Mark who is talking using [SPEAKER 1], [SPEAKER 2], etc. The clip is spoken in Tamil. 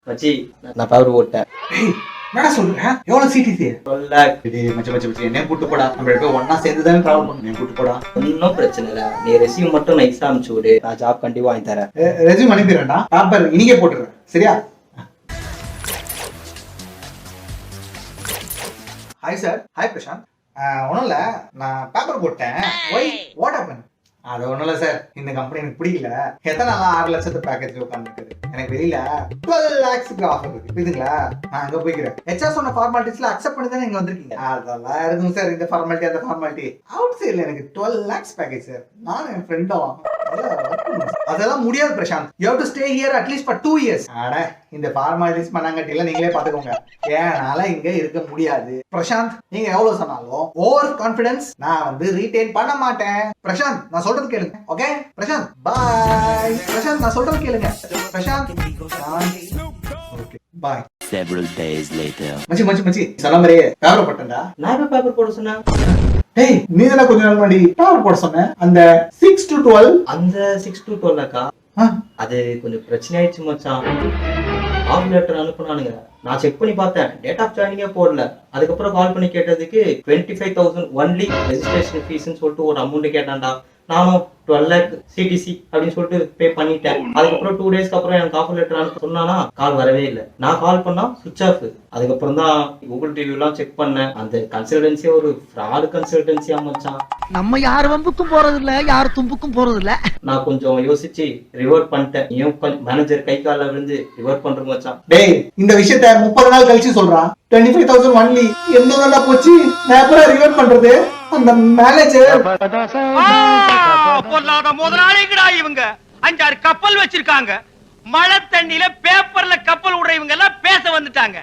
[SPEAKER 1] மச்சி நான் பவர் ஓட்டேன்.
[SPEAKER 2] என்ன சொல்றேன்? எவ்வளவு சிடிசி?
[SPEAKER 1] 12 lakh.
[SPEAKER 2] மச்சி மச்சி மச்சி என்ன கூட்டு போடா, நம்ம ரெண்டு பேரும் ஒண்ணா சேர்ந்து தான் டிராவல் பண்ணணும். கூட்டு போடா.
[SPEAKER 1] ஒன்னும் பிரச்சனை இல்ல, நீ ரெசியூம் மட்டும் நைஸா அனுப்பிச்சு விடு, நான் ஜாப் கண்டிப்பா வாங்கி தரேன்.
[SPEAKER 2] ரெசியூம் அனுப்பிடுறேன்டா, பேப்பர் இன்னைக்கே போட்டுறேன், சரியா? Hi sir. ஹாய் பிரசாந்த். ஒன்றும் இல்லை, நான் பேப்பர் போட்டேன். Why what happen? அது ஒன்றும் இல்லை சார், இந்த கம்பெனி எனக்கு பிடிக்கல. எத்தனை நாளா 6 லட்சத்து பேக்கேஜ் உட்காந்துருக்குது. எனக்கு வெளியில 12 lakhs ஆஃபர் இருக்கு, புரியுதுங்களா? நான் அங்கே போய்க்கிறேன். ஹெச்ஆர் சொன்ன ஃபார்மாலிட்டிஸ்ல அக்செப்ட் பண்ணி தானே இங்கே வந்திருக்கீங்க. அதெல்லாம் இருக்கும் சார், இந்த ஃபார்மாலிட்டி அந்த ஃபார்மாலிட்டி. அவுட் சைடில் எனக்கு 12 lakhs பேக்கேஜ் சார். நானும் என் ஃப்ரெண்டும் அதெல்லாம் முடியாது Prashanth. You have to stay here at least for 2 years. அட இந்த ஃபார்மாலிட்டிஸ் பண்ணாங்கட்டில நீங்களே பாத்துக்கோங்க. ஏனால இங்க இருக்க முடியாது பிரசாந்த். நீங்க எவ்வளவு சொன்னாலும் ஓவர் கான்ஃபிடன்ஸ் நான் வந்து ரீடைன் பண்ண மாட்டேன். பிரசாந்த் நான் சொல்றது கேளுங்க, ஓகே? பிரசாந்த் பாய். பிரசாந்த் நான் சொல்றது கேளுங்க. Prashanth okay bye.
[SPEAKER 3] Several days later.
[SPEAKER 2] மச்சி மச்சி மச்சி சொன்ன மாதிரியே பேப்பர் போட்டேன்டா.
[SPEAKER 1] நான் எப்ப பேப்பர் போட சொன்னேன்?
[SPEAKER 2] டேய் நீ தான கொஞ்ச நாள் முன்னாடி பேப்பர் போட சொன்ன, அந்த 6 to 12.
[SPEAKER 1] அந்த 6 to 12 அது கொஞ்சம் பிரச்சனை ஆயிடுச்சு மச்சான். ஆஃப் லெட்டர் அனுப்புனானுங்க, நான் செக் பண்ணி பார்த்தேன், டேட் ஆஃப் ஜாயினிங்கே போடல. அதுக்கப்புறம் கால் பண்ணி கேட்டதுக்கு 25,000 ஒன்லி ரெஜிஸ்ட்ரேஷன் ஃபீஸ்ன்னு சொல்லிட்டு ஒரு அமௌண்ட் கேட்டான்டா. நானும் 12 lakh சிடிசி அப்படின்னு சொல்லிட்டு பே பண்ணிட்டேன். அதுக்கப்புறம் 2 days அப்புறம் எனக்கு ஆஃபர் லெட்டர் அனுப்ப சொன்னானா, கால் வரவே இல்லை. நான் கால் பண்ணா சுவிட்ச் ஆஃப். அதுக்கப்புறம் தான் கூகுள் ரிவ்யூலாம் செக் பண்ணேன். அந்த கன்சல்டன்சியே ஒரு ஃப்ராட் கன்சல்டன்சியா மச்சான்.
[SPEAKER 4] நம்ம யார் வம்புக்கும் போறது இல்ல, யார் தும்புக்கும் போறது இல்ல.
[SPEAKER 1] நான் கொஞ்சம் யோசிச்சு ரிவர்ட் பண்ணிட்டேன். ஏன் மேனேஜர் கை கால விழுந்து ரிவர்ட் பண்ற மச்சான்.
[SPEAKER 2] டேய் இந்த விஷயத்த 30 நாள் கழிச்சு சொல்றான். 25,000 ஒன்லி என்னதான் போச்சு, நான் எப்பறம் ரிவர்ட் பண்றது? அந்த மேனேஜர்
[SPEAKER 5] பொல்லாத முதலாளிகடா இவங்க. 5-6 கப்பல் வச்சிருக்காங்க. மழை தண்ணியில பேப்பர்ல கப்பல் விடுற இவங்க எல்லாம் பேச வந்துட்டாங்க.